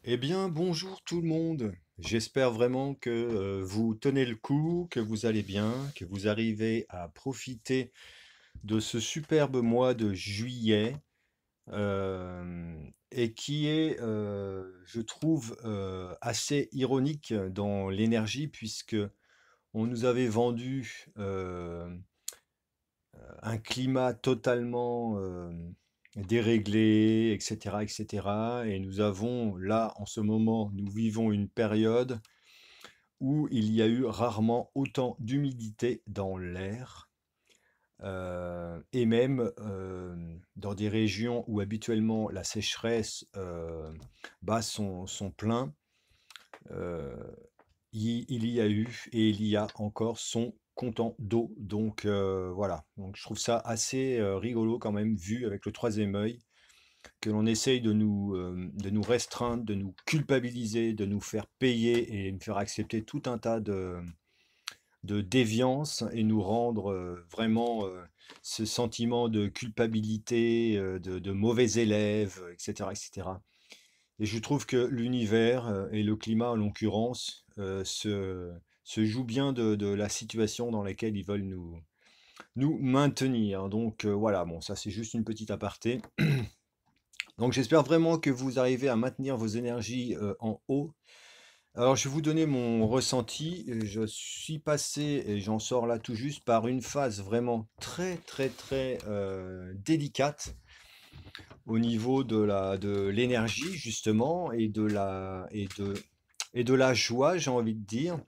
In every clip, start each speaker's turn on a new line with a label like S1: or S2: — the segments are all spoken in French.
S1: Eh bien, bonjour tout le monde. J'espère vraiment que vous tenez le coup, que vous allez bien, que vous arrivez à profiter de ce superbe mois de juillet et qui est, je trouve, assez ironique dans l'énergie puisque on nous avait vendu un climat totalement déréglé, etc., etc. Et nous avons là, en ce moment, nous vivons une période où il y a eu rarement autant d'humidité dans l'air, et même dans des régions où habituellement la sécheresse bat son plein, euh, il y a eu et il y a encore son comptant d'eau. Donc voilà, donc je trouve ça assez rigolo quand même, vu avec le troisième œil, que l'on essaye de nous restreindre, de nous culpabiliser, de nous faire payer et nous faire accepter tout un tas de déviance et nous rendre vraiment ce sentiment de culpabilité, de mauvais élèves, etc., etc. Et cetera. Et je trouve que l'univers et le climat, en l'occurrence, se jouent bien de la situation dans laquelle ils veulent nous maintenir. Donc voilà, bon, ça c'est juste une petite aparté. Donc j'espère vraiment que vous arrivez à maintenir vos énergies en haut. Alors, je vais vous donner mon ressenti. Je suis passé, et j'en sors là tout juste, par une phase vraiment très, très, très délicate au niveau de l'énergie, justement, et de la joie, j'ai envie de dire.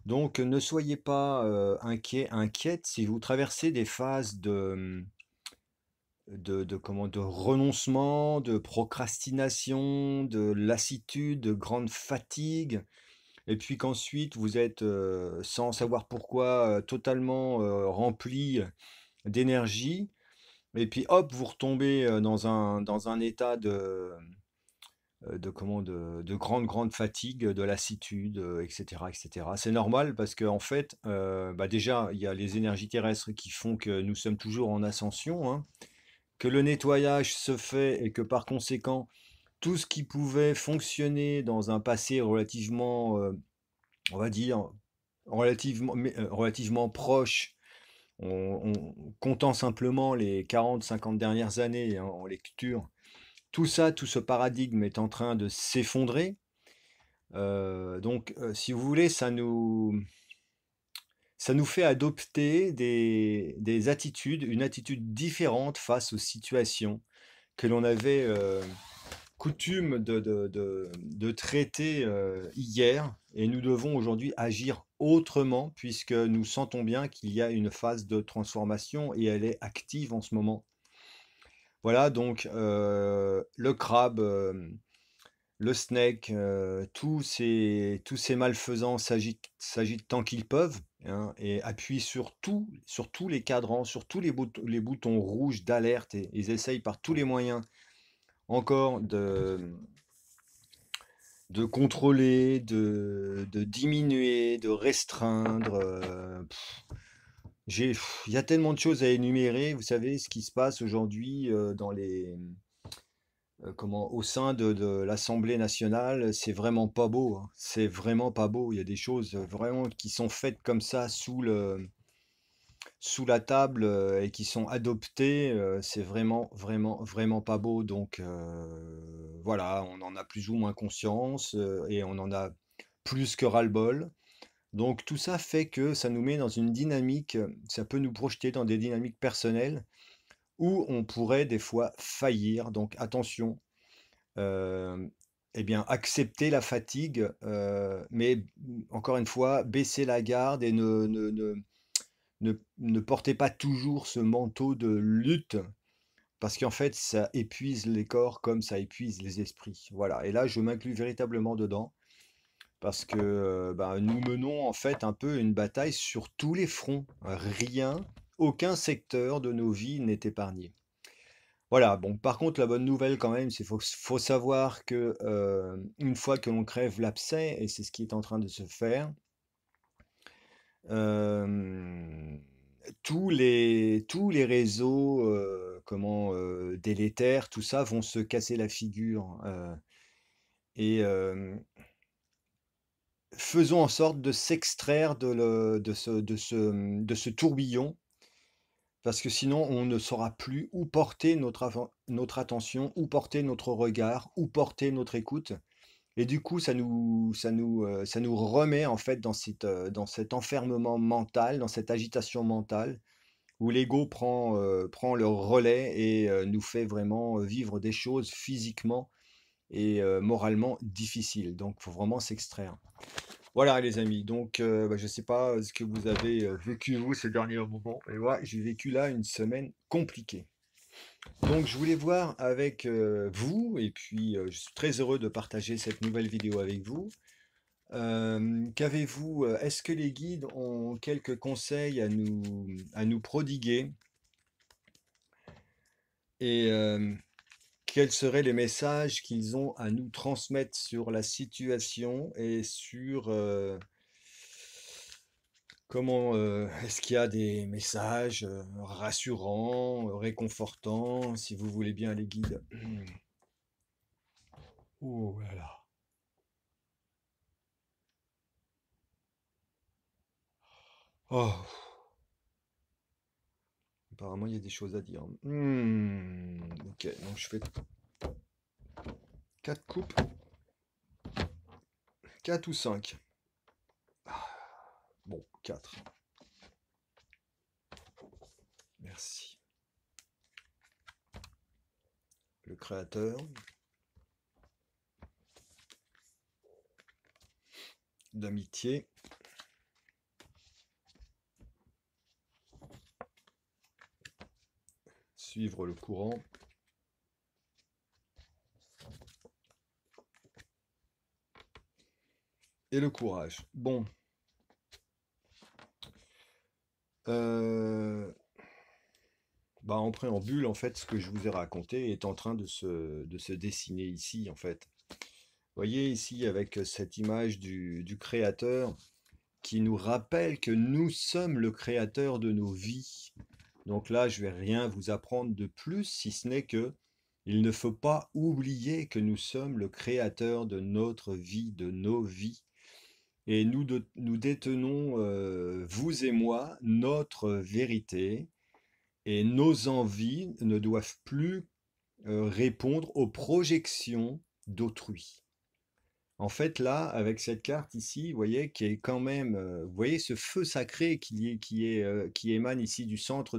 S1: Donc, ne soyez pas inquiète si vous traversez des phases de renoncement, de procrastination, de lassitude, de grande fatigue. Et puis qu'ensuite vous êtes, sans savoir pourquoi, totalement, rempli d'énergie et puis hop, vous retombez, dans un état de grande, grande fatigue, de lassitude, et cetera, et cetera. C'est normal parce qu'en fait, bah, déjà, il y a les énergies terrestres qui font que nous sommes toujours en ascension, hein, que le nettoyage se fait et que par conséquent, tout ce qui pouvait fonctionner dans un passé relativement, on va dire, relativement proche, comptant simplement les 40, 50 dernières années hein, en lecture, tout ça, tout ce paradigme est en train de s'effondrer. Donc, si vous voulez, ça nous fait adopter des attitudes, une attitude différente face aux situations que l'on avait coutume de traiter hier, et nous devons aujourd'hui agir autrement puisque nous sentons bien qu'il y a une phase de transformation et elle est active en ce moment. Voilà, donc le crabe, le snake, tous ces malfaisants s'agitent tant qu'ils peuvent, hein, et appuient sur tous les cadrans, sur tous les boutons rouges d'alerte, et ils essayent par tous les moyens encore de contrôler, de diminuer, de restreindre. Il y a tellement de choses à énumérer. Vous savez ce qui se passe aujourd'hui au sein de l'Assemblée nationale, c'est vraiment pas beau, hein. C'est vraiment pas beau. Il y a des choses vraiment qui sont faites comme ça sous la table et qui sont adoptées. C'est vraiment, vraiment, vraiment pas beau. Donc voilà, on en a plus ou moins conscience et on en a plus que ras-le-bol. Donc tout ça fait que ça nous met dans une dynamique, ça peut nous projeter dans des dynamiques personnelles où on pourrait des fois faillir. Donc attention, euh, eh bien accepter la fatigue, mais encore une fois, baisser la garde et ne portez pas toujours ce manteau de lutte, parce qu'en fait, ça épuise les corps comme ça épuise les esprits. Voilà, et là, je m'inclus véritablement dedans, parce que bah, nous menons en fait un peu une bataille sur tous les fronts. Rien, aucun secteur de nos vies n'est épargné. Voilà, bon, par contre, la bonne nouvelle quand même, c'est faut savoir que une fois que l'on crève l'abcès, et c'est ce qui est en train de se faire, euh, tous les réseaux délétères, tout ça vont se casser la figure. et faisons en sorte de s'extraire de ce tourbillon, parce que sinon on ne saura plus où porter notre attention, où porter notre regard, où porter notre écoute. Et du coup, ça nous remet en fait dans cet enfermement mental, dans cette agitation mentale, où l'ego prend le relais et nous fait vraiment vivre des choses physiquement et moralement difficiles. Donc, il faut vraiment s'extraire. Voilà les amis, donc bah, je ne sais pas ce que vous avez vécu vous ces derniers moments, mais moi j'ai vécu là une semaine compliquée. Donc je voulais voir avec vous, et puis je suis très heureux de partager cette nouvelle vidéo avec vous. Qu'avez-vous, est-ce que les guides ont quelques conseils à nous prodiguer? Et quels seraient les messages qu'ils ont à nous transmettre sur la situation et sur comment est-ce qu'il y a des messages rassurants, réconfortants, si vous voulez bien, les guides? Oh là là. Oh, apparemment il y a des choses à dire. Ok, donc je fais 4 coupes, 4 ou 5. Bon, 4. Merci. Le créateur, d'amitié, suivre le courant, et le courage. Bon, euh, bah en préambule, en fait, ce que je vous ai raconté est en train de se dessiner ici, en fait. Vous voyez ici avec cette image du créateur qui nous rappelle que nous sommes le créateur de nos vies. Donc là, je vais rien vous apprendre de plus, si ce n'est que il ne faut pas oublier que nous sommes le créateur de notre vie, de nos vies. Et nous détenons, vous et moi, notre vérité, et nos envies ne doivent plus répondre aux projections d'autrui. En fait, là, avec cette carte ici, vous voyez, qui est quand même, vous voyez ce feu sacré qui émane ici du centre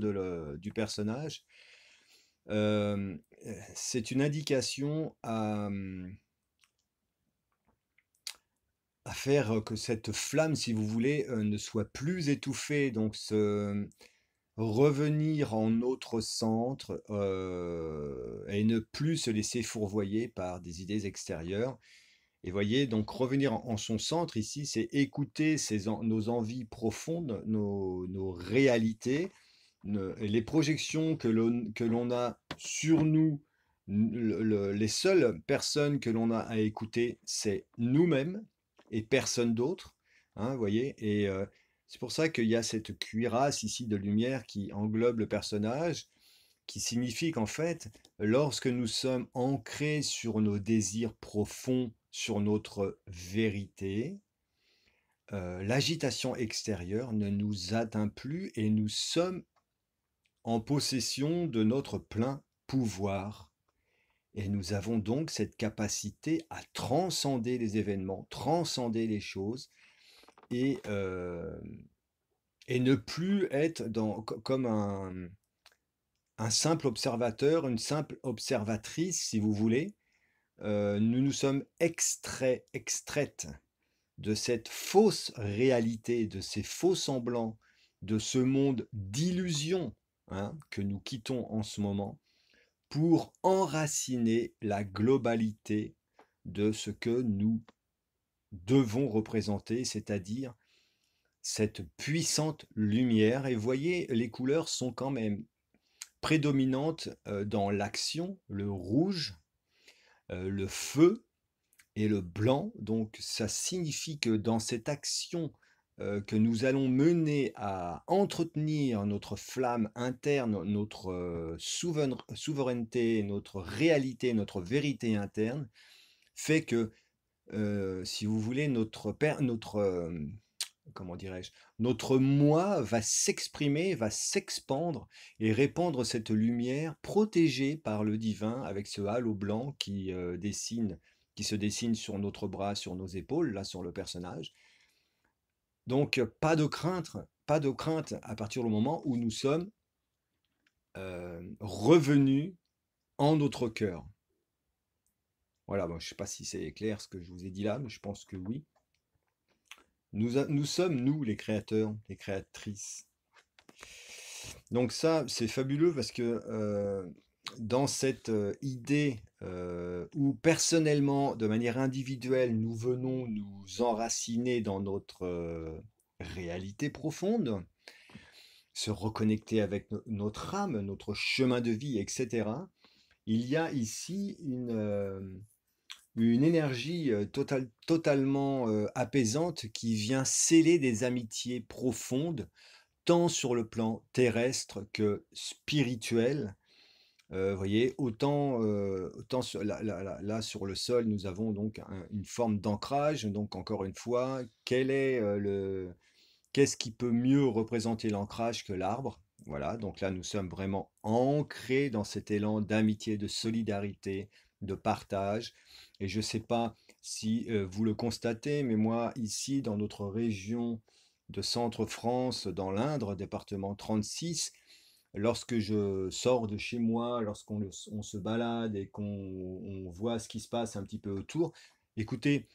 S1: du personnage, c'est une indication à faire que cette flamme, si vous voulez, ne soit plus étouffée, donc revenir en notre centre et ne plus se laisser fourvoyer par des idées extérieures. Et voyez, donc revenir en son centre ici, c'est écouter nos envies profondes, nos réalités, les projections que l'on a sur nous. Les seules personnes que l'on a à écouter, c'est nous-mêmes et personne d'autre. Hein, vous voyez, et c'est pour ça qu'il y a cette cuirasse ici de lumière qui englobe le personnage, qui signifie qu'en fait, lorsque nous sommes ancrés sur nos désirs profonds, sur notre vérité, l'agitation extérieure ne nous atteint plus et nous sommes en possession de notre plein pouvoir. Et nous avons donc cette capacité à transcender les événements, transcender les choses et, euh, et ne plus être comme un simple observateur, une simple observatrice, si vous voulez. Nous nous sommes extraites de cette fausse réalité, de ces faux semblants, de ce monde d'illusions, hein, que nous quittons en ce moment, pour enraciner la globalité de ce que nous devons représenter, c'est-à-dire cette puissante lumière. Et voyez, les couleurs sont quand même prédominantes dans l'action, le rouge, le feu et le blanc. Donc ça signifie que dans cette action que nous allons mener à entretenir notre flamme interne, notre souveraineté, notre réalité, notre vérité interne, fait que si vous voulez, comment dirais-je? Notre moi va s'exprimer, va s'expandre et répandre cette lumière protégée par le divin avec ce halo blanc qui se dessine sur notre bras, sur nos épaules, là, sur le personnage. Donc, pas de crainte à partir du moment où nous sommes revenus en notre cœur. Voilà, bon, je ne sais pas si c'est clair ce que je vous ai dit là, mais je pense que oui. Nous sommes, nous, les créateurs, les créatrices. Donc ça, c'est fabuleux parce que dans cette idée où personnellement, de manière individuelle, nous venons nous enraciner dans notre réalité profonde, se reconnecter avec notre âme, notre chemin de vie, etc., il y a ici une énergie totalement apaisante qui vient sceller des amitiés profondes, tant sur le plan terrestre que spirituel. Voyez, autant là, sur le sol, nous avons donc une forme d'ancrage. Donc, encore une fois, qu'est-ce qui peut mieux représenter l'ancrage que l'arbre? Voilà, donc là, nous sommes vraiment ancrés dans cet élan d'amitié, de solidarité, de partage. Et je ne sais pas si vous le constatez, mais moi, ici, dans notre région de Centre-France, dans l'Indre, département 36, lorsque je sors de chez moi, on se balade et qu'on voit ce qui se passe un petit peu autour, écoutez,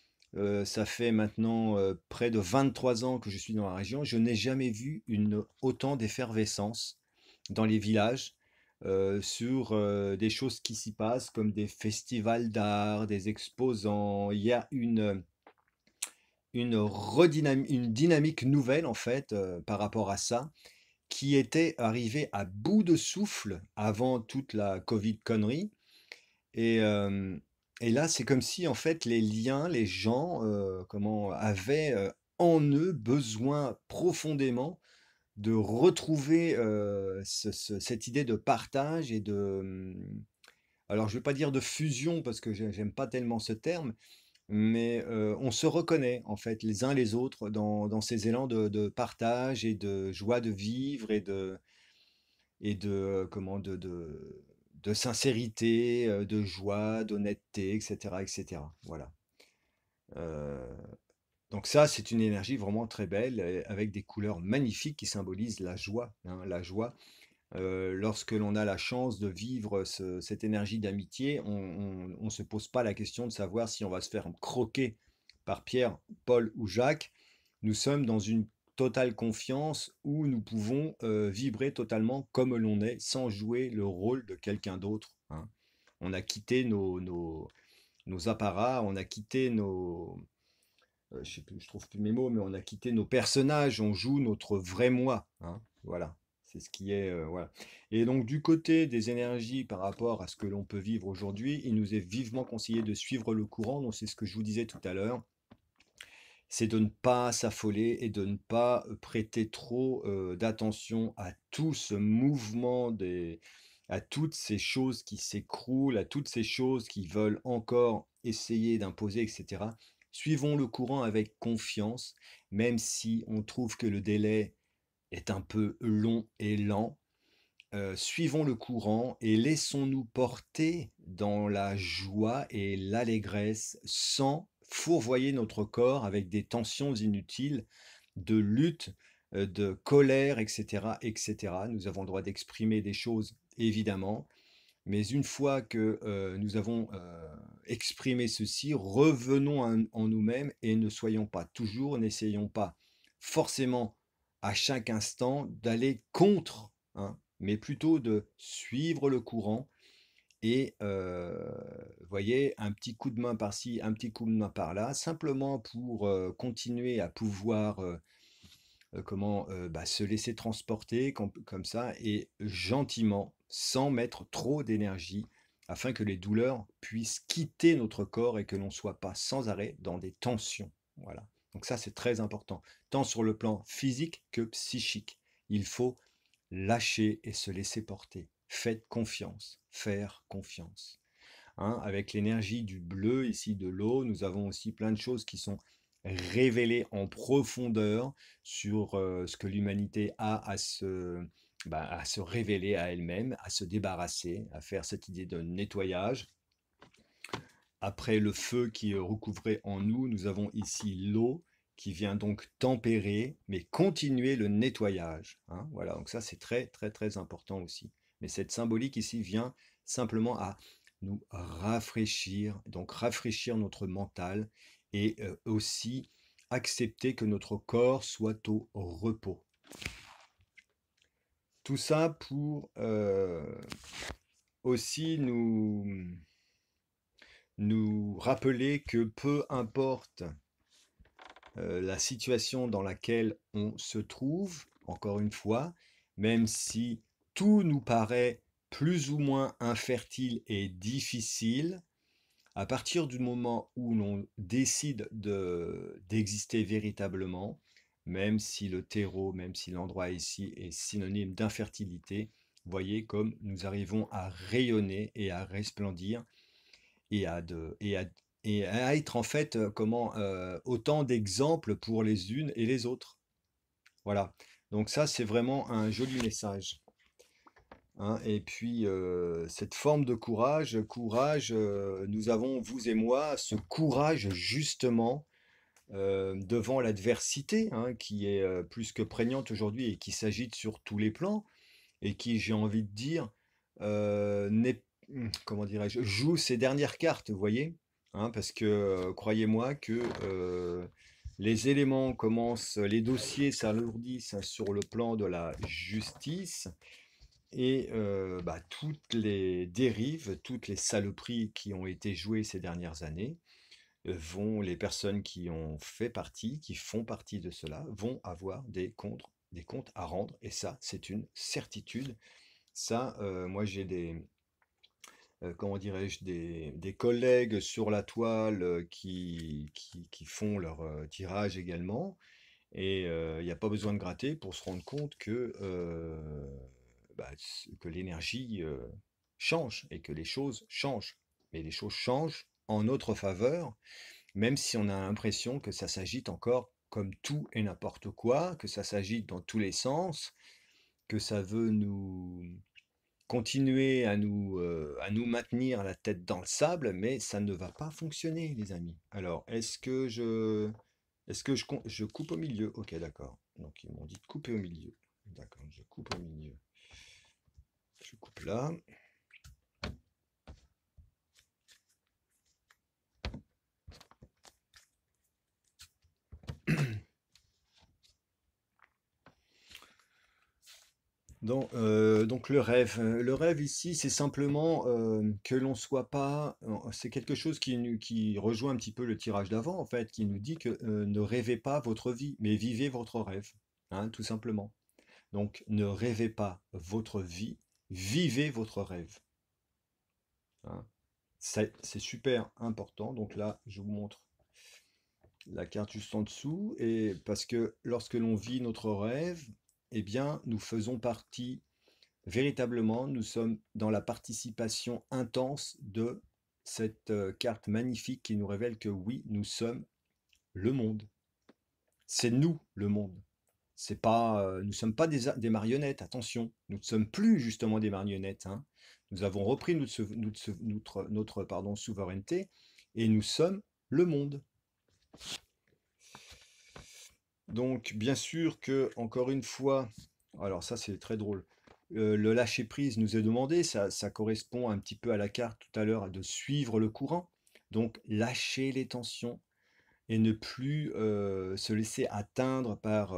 S1: ça fait maintenant près de 23 ans que je suis dans la région. Je n'ai jamais vu autant d'effervescence dans les villages sur des choses qui s'y passent, comme des festivals d'art, des exposants. Il y a une dynamique nouvelle, en fait, par rapport à ça, qui était arrivée à bout de souffle avant toute la Covid connerie. Et, et là, c'est comme si en fait les liens, les gens, avaient en eux besoin profondément de retrouver cette idée de partage et alors je vais pas dire de fusion parce que j'aime pas tellement ce terme, mais on se reconnaît en fait les uns les autres dans ces élans de partage et de joie de vivre et de sincérité, de joie, d'honnêteté, etc., etc. Voilà. Euh, donc ça, c'est une énergie vraiment très belle, avec des couleurs magnifiques qui symbolisent la joie, hein, la joie. Lorsque l'on a la chance de vivre cette énergie d'amitié, on ne se pose pas la question de savoir si on va se faire croquer par Pierre, Paul ou Jacques. Nous sommes dans une totale confiance où nous pouvons vibrer totalement comme l'on est, sans jouer le rôle de quelqu'un d'autre, hein. On a quitté nos apparats, on a quitté je sais plus, je trouve plus mes mots, mais on a quitté nos personnages, on joue notre vrai moi, hein. Voilà, c'est ce qui est, voilà. Et donc du côté des énergies par rapport à ce que l'on peut vivre aujourd'hui, il nous est vivement conseillé de suivre le courant. Donc c'est ce que je vous disais tout à l'heure, c'est de ne pas s'affoler et de ne pas prêter trop d'attention à tout ce mouvement à toutes ces choses qui s'écroulent, à toutes ces choses qui veulent encore essayer d'imposer, etc. Suivons le courant avec confiance, même si on trouve que le délai est un peu long et lent. Suivons le courant et laissons-nous porter dans la joie et l'allégresse sans fourvoyer notre corps avec des tensions inutiles de lutte, de colère, etc., etc. Nous avons le droit d'exprimer des choses, évidemment, mais une fois que nous avons exprimé ceci, revenons en nous-mêmes et ne soyons pas toujours, n'essayons pas forcément à chaque instant d'aller contre, hein, mais plutôt de suivre le courant et, voyez, un petit coup de main par-ci, un petit coup de main par-là, simplement pour continuer à pouvoir se laisser transporter comme ça et gentiment, sans mettre trop d'énergie, afin que les douleurs puissent quitter notre corps et que l'on ne soit pas sans arrêt dans des tensions. Voilà. Donc ça, c'est très important, tant sur le plan physique que psychique. Il faut lâcher et se laisser porter. Faites confiance, faire confiance. hein, avec l'énergie du bleu ici de l'eau. Nous avons aussi plein de choses qui sont révélées en profondeur sur ce que l'humanité a à se révéler à elle-même, à se débarrasser, à faire cette idée de nettoyage. Après le feu qui est recouvré en nous, nous avons ici l'eau qui vient donc tempérer, mais continuer le nettoyage, hein. Voilà, donc ça c'est très très très important aussi. Mais cette symbolique ici vient simplement à nous rafraîchir, donc rafraîchir notre mental et aussi accepter que notre corps soit au repos. Tout ça pour aussi nous rappeler que peu importe la situation dans laquelle on se trouve, encore une fois, même si tout nous paraît plus ou moins infertile et difficile, à partir du moment où l'on décide d'exister véritablement, même si le terreau, même si l'endroit ici est synonyme d'infertilité, voyez comme nous arrivons à rayonner et à resplendir et à être en fait autant d'exemples pour les unes et les autres. Voilà. Donc ça, c'est vraiment un joli message, hein. Et puis cette forme de courage, nous avons, vous et moi, ce courage justement devant l'adversité, hein, qui est plus que prégnante aujourd'hui et qui s'agite sur tous les plans et qui, j'ai envie de dire, comment dirais-je, joue ses dernières cartes, vous voyez, hein, parce que croyez-moi que les éléments commencent, les dossiers s'alourdissent sur le plan de la justice et toutes les dérives, toutes les saloperies qui ont été jouées ces dernières années les personnes qui ont fait partie, qui font partie de cela, vont avoir des comptes à rendre et ça, c'est une certitude. Ça, moi j'ai comment dirais-je, des collègues sur la toile qui font leur tirage également. Et il n'y a pas besoin de gratter pour se rendre compte que l'énergie change et que les choses changent. Mais les choses changent en notre faveur, même si on a l'impression que ça s'agite encore comme tout et n'importe quoi, que ça s'agite dans tous les sens, que ça veut nous continuer à nous maintenir la tête dans le sable, mais ça ne va pas fonctionner, les amis. Alors, je coupe au milieu? Ok, d'accord. Donc, ils m'ont dit de couper au milieu. D'accord, je coupe au milieu. Je coupe là. Donc le rêve ici, c'est simplement que l'on soit pas, c'est quelque chose qui rejoint un petit peu le tirage d'avant en fait, qui nous dit que ne rêvez pas votre vie, mais vivez votre rêve, hein, tout simplement. Donc ne rêvez pas votre vie, vivez votre rêve, hein. C'est super important. Donc là, je vous montre la carte juste en dessous, et parce que lorsque l'on vit notre rêve, eh bien, nous faisons partie. Véritablement, nous sommes dans la participation intense de cette carte magnifique qui nous révèle que oui, nous sommes le monde. C'est nous le monde. C'est pas, nous ne sommes pas des marionnettes, attention. Nous ne sommes plus justement des marionnettes, hein. Nous avons repris notre souveraineté et nous sommes le monde. Donc, bien sûr que, encore une fois, alors ça c'est très drôle. Le lâcher prise nous est demandé, ça correspond un petit peu à la carte tout à l'heure de suivre le courant. Donc, lâcher les tensions et ne plus se laisser atteindre par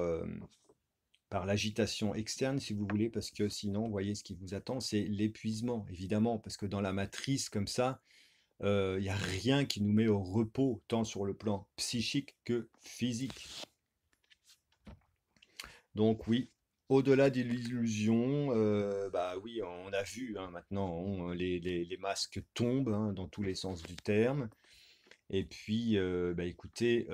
S1: l'agitation externe, si vous voulez, parce que sinon, vous voyez, ce qui vous attend, c'est l'épuisement, évidemment, parce que dans la matrice comme ça, il n'y a rien qui nous met au repos, tant sur le plan psychique que physique. Donc oui, au-delà de l'illusion, bah oui, on a vu hein, maintenant, les masques tombent hein, dans tous les sens du terme. Et puis, bah écoutez,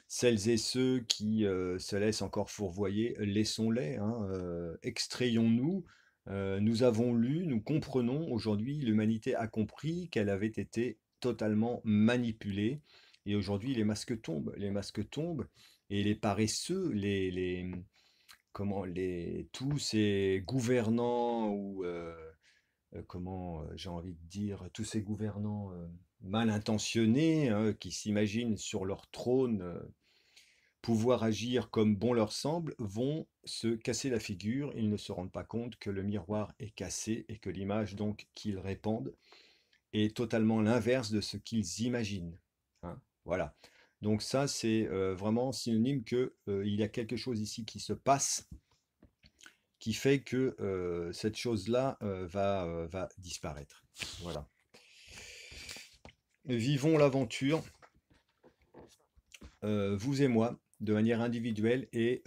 S1: celles et ceux qui se laissent encore fourvoyer, laissons-les, hein, extrayons-nous Nous avons lu, nous comprenons aujourd'hui, l'humanité a compris qu'elle avait été totalement manipulée. Et aujourd'hui, les masques tombent, et les paresseux, tous ces gouvernants ou j'ai envie de dire, tous ces gouvernants mal intentionnés, hein, qui s'imaginent sur leur trône pouvoir agir comme bon leur semble, vont se casser la figure. Ils ne se rendent pas compte que le miroir est cassé et que l'image donc qu'ils répandent est totalement l'inverse de ce qu'ils imaginent. Hein, voilà. Donc ça, c'est vraiment synonyme que il y a quelque chose ici qui se passe, qui fait que cette chose-là va disparaître. Voilà. Vivons l'aventure, vous et moi, de manière individuelle et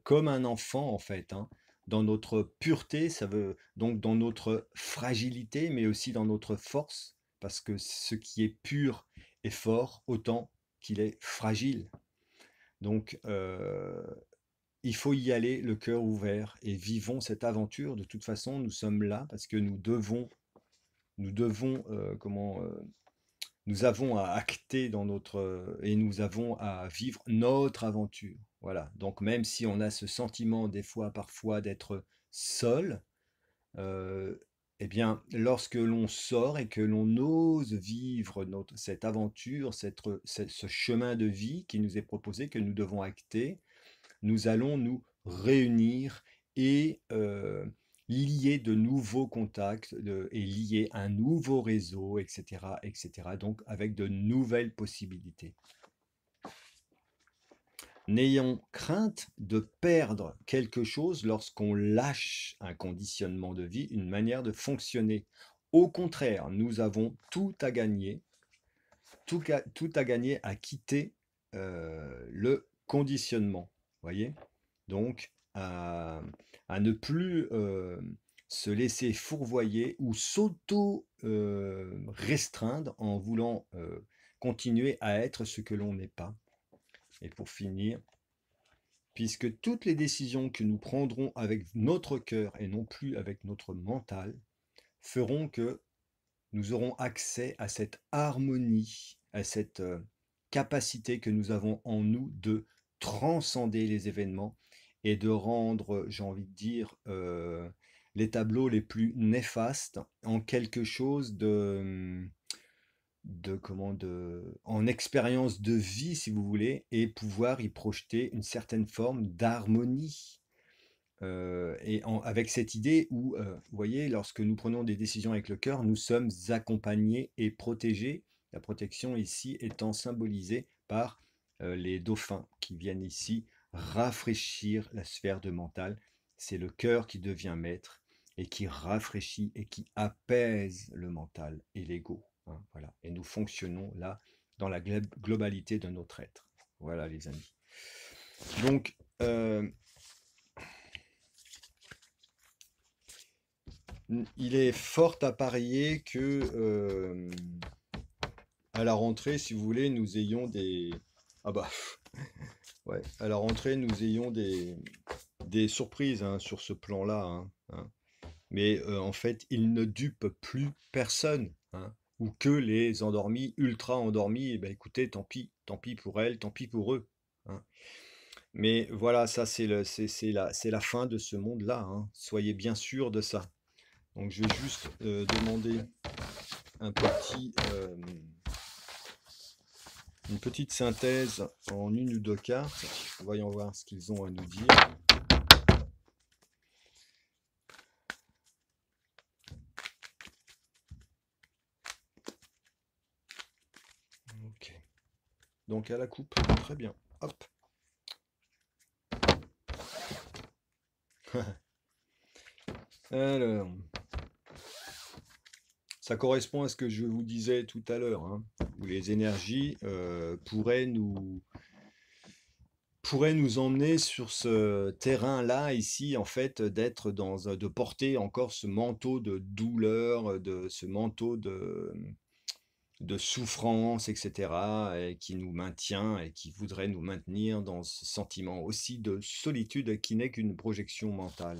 S1: comme un enfant en fait, hein, dans notre pureté, ça veut donc dans notre fragilité, mais aussi dans notre force, parce que ce qui est pur est fort autant qu'il est fragile. Donc il faut y aller le cœur ouvert et vivons cette aventure. De toute façon, nous sommes là parce que nous devons nous avons à acter dans notre et nous avons à vivre notre aventure. Voilà. Donc même si on a ce sentiment des fois, parfois, d'être seul, euh, eh bien, lorsque l'on sort et que l'on ose vivre cette aventure, ce chemin de vie qui nous est proposé, que nous devons acter, nous allons nous réunir et lier de nouveaux contacts et lier un nouveau réseau, etc., etc. Donc avec de nouvelles possibilités. N'ayons crainte de perdre quelque chose lorsqu'on lâche un conditionnement de vie, une manière de fonctionner. Au contraire, nous avons tout à gagner, tout à gagner à quitter le conditionnement. Voyez? Donc, à ne plus se laisser fourvoyer ou s'auto-restreindre en voulant continuer à être ce que l'on n'est pas. Et pour finir, puisque toutes les décisions que nous prendrons avec notre cœur et non plus avec notre mental feront que nous aurons accès à cette harmonie, à cette capacité que nous avons en nous de transcender les événements et de rendre, j'ai envie de dire, les tableaux les plus néfastes en quelque chose en expérience de vie, si vous voulez, et pouvoir y projeter une certaine forme d'harmonie. Avec cette idée où, vous voyez, lorsque nous prenons des décisions avec le cœur, nous sommes accompagnés et protégés. La protection ici étant symbolisée par les dauphins qui viennent ici rafraîchir la sphère de mental. C'est le cœur qui devient maître et qui rafraîchit et qui apaise le mental et l'ego. Hein, voilà. Et nous fonctionnons là dans la globalité de notre être. Voilà les amis. Donc, il est fort à parier que à la rentrée, si vous voulez, nous ayons des... Ah bah, ouais, à la rentrée, nous ayons des surprises hein, sur ce plan-là. Hein. Mais en fait, il ne dupe plus personne. Hein, ou que les endormis, ultra endormis, eh ben, écoutez, tant pis pour elles, tant pis pour eux. Hein. Mais voilà, ça c'est la fin de ce monde-là. Hein. Soyez bien sûrs de ça. Donc je vais juste demander un une petite synthèse en une ou deux cartes. Voyons voir ce qu'ils ont à nous dire. Ok. Donc à la coupe, très bien. Hop. Alors, ça correspond à ce que je vous disais tout à l'heure, hein, où les énergies pourraient nous emmener sur ce terrain-là, ici, en fait, de porter encore ce manteau de douleur, ce manteau de souffrance, etc., et qui nous maintient et qui voudrait nous maintenir dans ce sentiment aussi de solitude qui n'est qu'une projection mentale.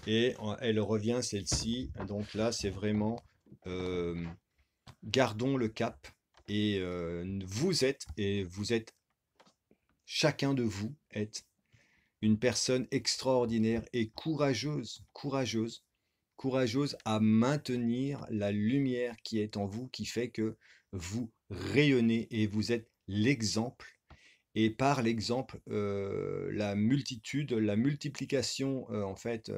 S1: Et elle revient celle-ci. Donc là, c'est vraiment euh, gardons le cap. Et vous êtes, chacun de vous est une personne extraordinaire et courageuse à maintenir la lumière qui est en vous, qui fait que vous rayonnez et vous êtes l'exemple. Et par l'exemple, la multitude, la multiplication, en fait,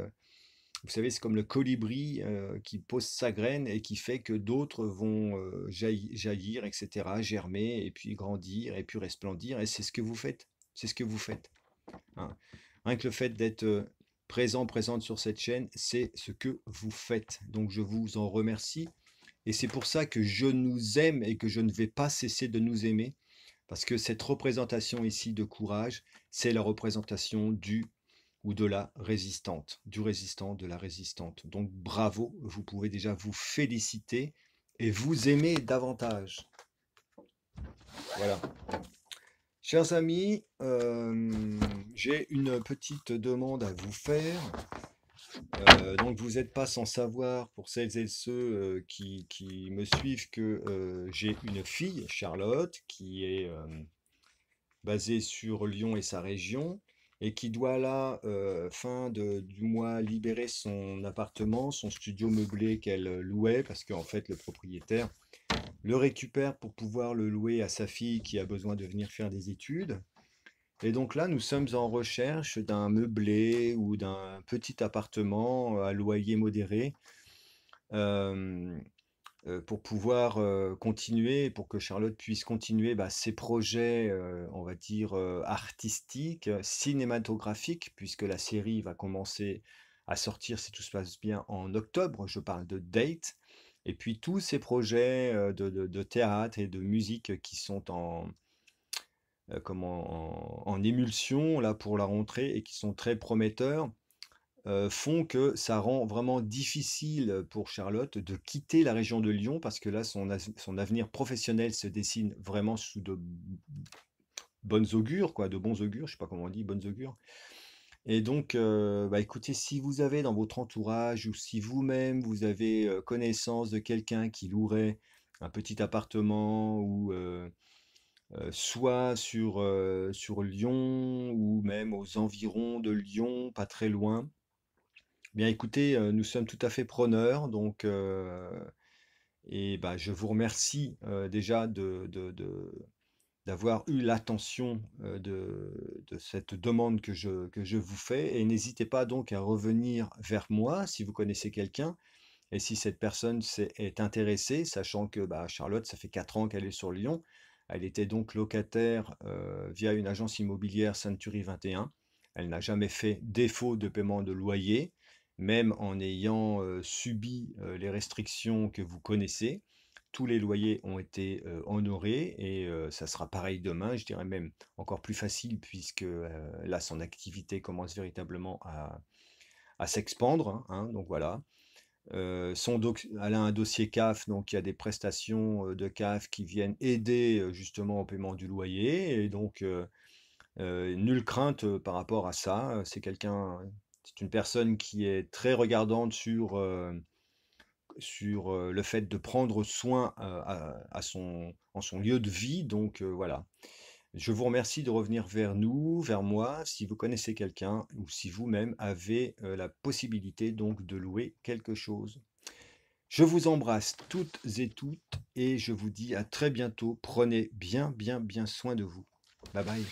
S1: vous savez, c'est comme le colibri qui pose sa graine et qui fait que d'autres vont jaillir, etc., germer, et puis grandir, et puis resplendir. Et c'est ce que vous faites. C'est ce que vous faites. Hein. Rien que le fait d'être présente sur cette chaîne, c'est ce que vous faites. Donc je vous en remercie. Et c'est pour ça que je nous aime et que je ne vais pas cesser de nous aimer. Parce que cette représentation ici de courage, c'est la représentation du ou de la résistante, du résistant, de la résistante. Donc bravo, vous pouvez déjà vous féliciter et vous aimer davantage. Voilà. Chers amis, j'ai une petite demande à vous faire. Donc vous n'êtes pas sans savoir, pour celles et ceux qui me suivent, que j'ai une fille, Charlotte, qui est basée sur Lyon et sa région, et qui doit là, du mois, libérer son appartement, son studio meublé qu'elle louait, parce qu'en fait le propriétaire le récupère pour pouvoir le louer à sa fille qui a besoin de venir faire des études. Et donc là, nous sommes en recherche d'un meublé ou d'un petit appartement à loyer modéré euh, pour pouvoir continuer, pour que Charlotte puisse continuer ses projets, on va dire, artistiques, cinématographiques, puisque la série va commencer à sortir, si tout se passe bien, en octobre. Je parle de Date. Et puis tous ces projets de théâtre et de musique qui sont en émulsion là pour la rentrée et qui sont très prometteurs, font que ça rend vraiment difficile pour Charlotte de quitter la région de Lyon parce que là, son avenir professionnel se dessine vraiment sous de bonnes augures, quoi, de bons augures, je sais pas comment on dit, bonnes augures. Et donc, écoutez, si vous avez dans votre entourage ou si vous-même vous avez connaissance de quelqu'un qui louerait un petit appartement ou soit sur Lyon ou même aux environs de Lyon, pas très loin. Bien écoutez, nous sommes tout à fait preneurs, donc je vous remercie déjà d'avoir eu l'attention de cette demande que je vous fais, et n'hésitez pas donc à revenir vers moi si vous connaissez quelqu'un, et si cette personne est intéressée, sachant que Charlotte, ça fait 4 ans qu'elle est sur Lyon. Elle était donc locataire via une agence immobilière Century 21. Elle n'a jamais fait défaut de paiement de loyer, même en ayant subi les restrictions que vous connaissez. Tous les loyers ont été honorés et ça sera pareil demain, je dirais même encore plus facile puisque là, son activité commence véritablement à s'expandre, hein, donc voilà. Elle a un dossier CAF, donc il y a des prestations de CAF qui viennent aider justement au paiement du loyer. Et donc, nulle crainte par rapport à ça. C'est une personne qui est très regardante sur le fait de prendre soin en son lieu de vie. Donc voilà. Je vous remercie de revenir vers nous, vers moi, si vous connaissez quelqu'un ou si vous-même avez la possibilité donc de louer quelque chose. Je vous embrasse toutes et je vous dis à très bientôt. Prenez bien, bien, bien soin de vous. Bye bye.